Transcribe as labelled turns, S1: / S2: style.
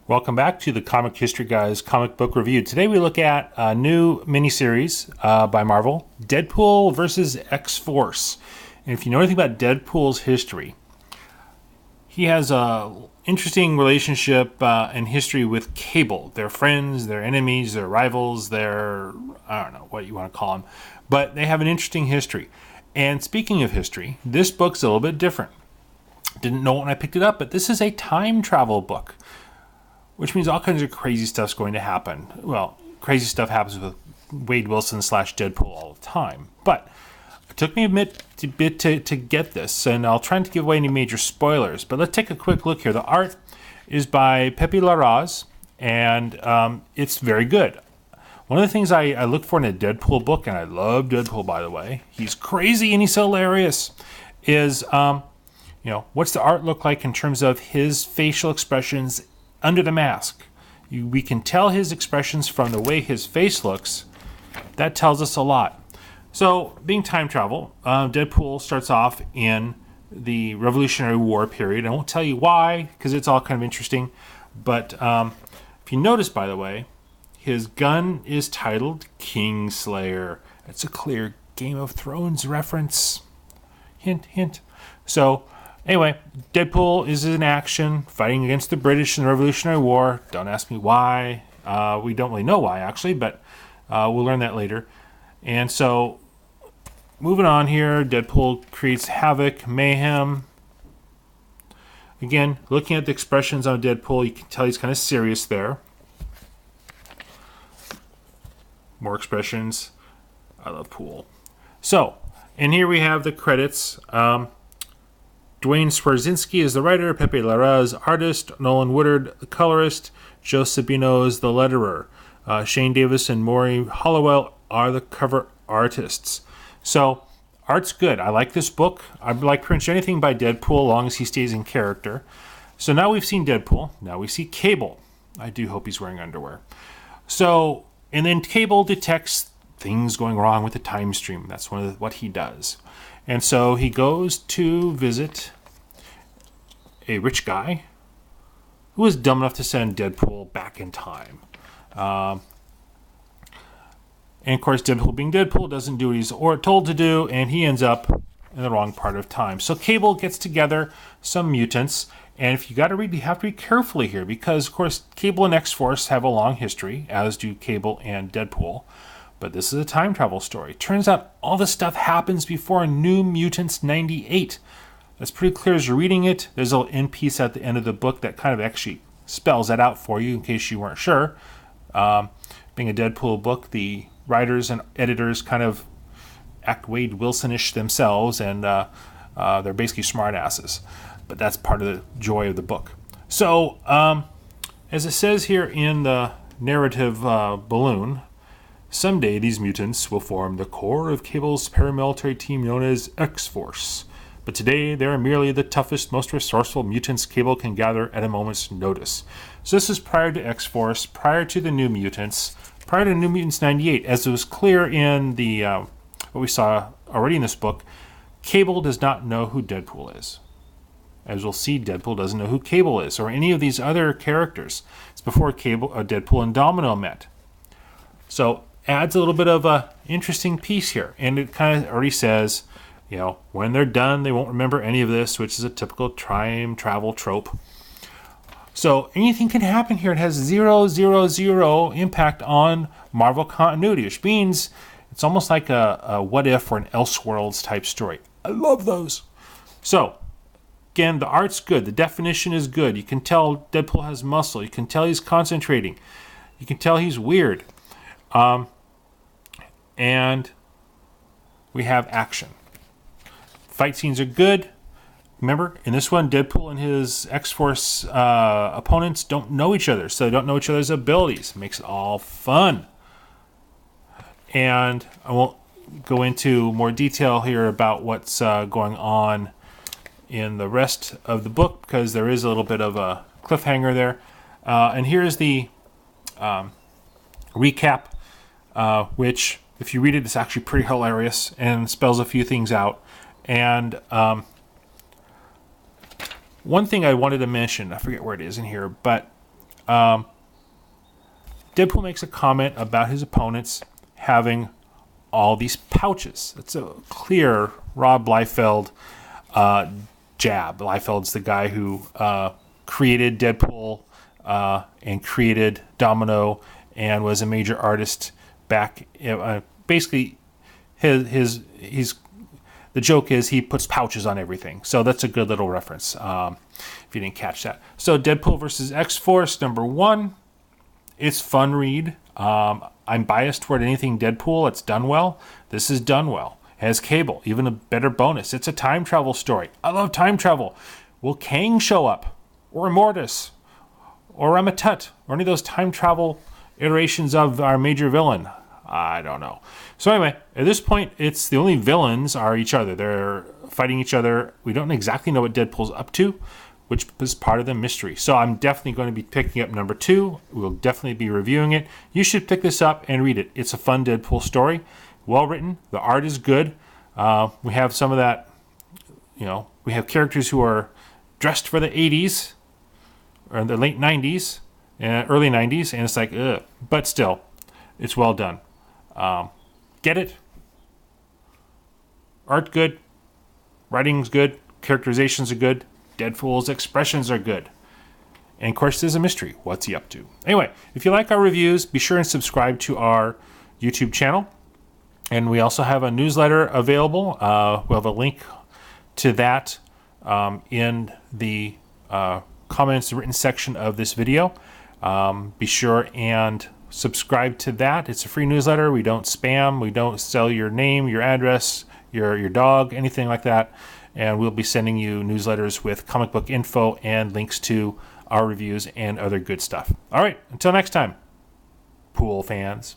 S1: Welcome back to the Comic History Guy's comic book review. Today we look at a new miniseries by Marvel, Deadpool versus X-Force. And if you know anything about Deadpool's history, he has a interesting relationship and history with Cable. They're friends, they're enemies, they're rivals, they're, I don't know what you want to call them, but they have an interesting history. And speaking of history, this book's a little bit different. Didn't know it when I picked it up, but this is a time travel book, which means all kinds of crazy stuff's going to happen. Well, crazy stuff happens with Wade Wilson / Deadpool all the time. But it took me a bit to get this, and I'll try not to give away any major spoilers. But let's take a quick look here. The art is by Pepe Larraz, and it's very good. One of the things I look for in a Deadpool book, and I love Deadpool, by the way, he's crazy and he's hilarious, is, what's the art look like in terms of his facial expressions under the mask. We can tell his expressions from the way his face looks. That tells us a lot. So, being time travel, Deadpool starts off in the Revolutionary War period. I won't tell you why, because it's all kind of interesting. But if you notice, by the way, his gun is titled Kingslayer. It's a clear Game of Thrones reference. Hint, hint. So, anyway, Deadpool is in action, fighting against the British in the Revolutionary War. Don't ask me why. We don't really know why, actually, but we'll learn that later. And so, moving on here, Deadpool creates havoc, mayhem. Again, looking at the expressions on Deadpool, you can tell he's kind of serious there. More expressions. I love Pool. So, and here we have the credits. Dwayne Swarzinski is the writer, Pepe Larraz, artist, Nolan Woodard, the colorist, Joe Sabino is the letterer, Shane Davis and Maury Hollowell are the cover artists. So, art's good. I like this book. I like pretty much anything by Deadpool as long as he stays in character. So now we've seen Deadpool. Now we see Cable. I do hope he's wearing underwear. So, and then Cable detects things going wrong with the time stream. That's what he does. And so he goes to visit a rich guy who was dumb enough to send Deadpool back in time. And of course, Deadpool being Deadpool doesn't do what he's told to do, and he ends up in the wrong part of time. So Cable gets together some mutants, and if you got to read, you have to read carefully here, because of course, Cable and X-Force have a long history, as do Cable and Deadpool. But this is a time travel story. Turns out all this stuff happens before New Mutants 98. That's pretty clear as you're reading it. There's a little end piece at the end of the book that kind of actually spells that out for you in case you weren't sure. Being a Deadpool book, the writers and editors kind of act Wade Wilson-ish themselves, and they're basically smartasses. But that's part of the joy of the book. So, as it says here in the narrative balloon, someday these mutants will form the core of Cable's paramilitary team known as X-Force. But today they are merely the toughest, most resourceful mutants Cable can gather at a moment's notice. So this is prior to X-Force, prior to the New Mutants, prior to New Mutants 98. As it was clear in the what we saw already in this book, Cable does not know who Deadpool is. As we'll see, Deadpool doesn't know who Cable is, or any of these other characters. It's before Deadpool and Domino met. So adds a little bit of a interesting piece here, and it kind of already says, when they're done, they won't remember any of this, which is a typical time travel trope. So anything can happen here. It has 000 impact on Marvel continuity, which means it's almost like a what if or an Elseworlds type story. I love those. So again, the art's good. The definition is good. You can tell Deadpool has muscle. You can tell he's concentrating. You can tell he's weird. And we have action. Fight scenes are good. Remember, in this one, Deadpool and his X-Force opponents don't know each other, so they don't know each other's abilities. It makes it all fun. And I won't go into more detail here about what's going on in the rest of the book, because there is a little bit of a cliffhanger there. And here's the recap, which, if you read it, it's actually pretty hilarious and spells a few things out. And one thing I wanted to mention, I forget where it is in here, but Deadpool makes a comment about his opponents having all these pouches. It's a clear Rob Liefeld jab. Liefeld's the guy who created Deadpool and created Domino and was a major artist back. Basically, the joke is he puts pouches on everything. So that's a good little reference if you didn't catch that. So Deadpool versus X-Force, number 1. It's fun read. I'm biased toward anything Deadpool. It's done well. This is done well. It has Cable, even a better bonus. It's a time travel story. I love time travel. Will Kang show up? Or Immortus? Or Ramatut? Or any of those time travel iterations of our major villain? I don't know. So anyway, at this point, it's the only villains are each other. They're fighting each other. We don't exactly know what Deadpool's up to, which is part of the mystery. So I'm definitely going to be picking up number 2. We'll definitely be reviewing it. You should pick this up and read it. It's a fun Deadpool story. Well written. The art is good. We have some of that, we have characters who are dressed for the 80s or the late 90s and early 90s, and it's like, ugh. But still, it's well done. Get it? Art good. Writing's good. Characterizations are good. Deadpool's expressions are good. And of course, there's a mystery. What's he up to? Anyway, if you like our reviews, be sure and subscribe to our YouTube channel. And we also have a newsletter available. We'll have a link to that in the comments, the written section of this video. Be sure and subscribe to that. It's a free newsletter. We don't spam. We don't sell your name, your address, your dog, anything like that. And we'll be sending you newsletters with comic book info and links to our reviews and other good stuff. All right, until next time, Pool fans.